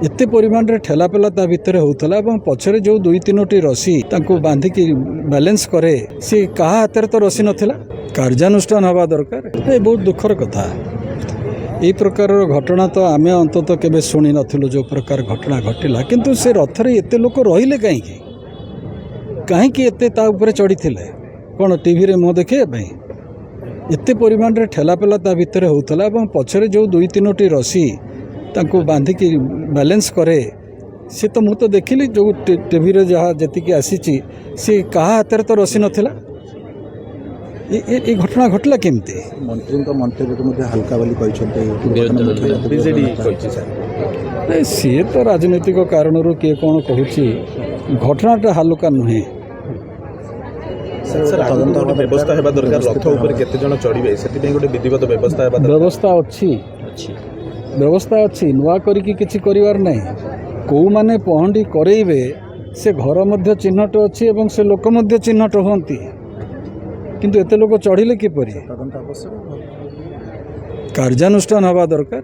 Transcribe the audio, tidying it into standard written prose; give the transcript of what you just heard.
एते परिमाण रे ठेलापेला ता भितर होउथला एवं पछरे जो 2-3टी रसी तांको बांधिकी बैलेंस करे सी कहा हाथ तो रसी नथिला कार्यानुष्ठान हवा दरकार। ये बहुत दुखर कथा। यही प्रकार घटना तो आमे अंतत केबे शुणी नथिलु जो प्रकार घटना घटिला किंतु से रथ रे एते लोक रहिले कहीं एते ता ऊपर चढ़ी थिले कोन टीवी रे मो देखे भाई एते परिमाण रे ठेलापेला ता भितर होउथला एवं पछरे जो 2-3टी रसी तांको बांधिकी बैलेंस करे सी तो मुझे देखिली जो टीवी रे जहाँ जी आसी सी कहा हाथ तो रसी नथिला ये घटना घटला केमती मंत्री मंतव्य हल्का बोली सी तो राजनीतिक कारण किए कौन कहूँ घटनाटा हालुका नुहे व्यवस्था हेबा दरकार रथ ऊपर केते जण चढ़िबे सेति गोटे विधिवत व्यवस्था हेबा दरकार व्यवस्था अच्छी नुआ करिकी किछि करिवार नहीं कौ माने पहंडी करेइबे से घर मध्य चिन्हट अच्छी एवं से लोक मध्य चिन्हट होती किंतु एते लोक चढ़िले किपरि कार्यानुष्ठान हवा दरकार।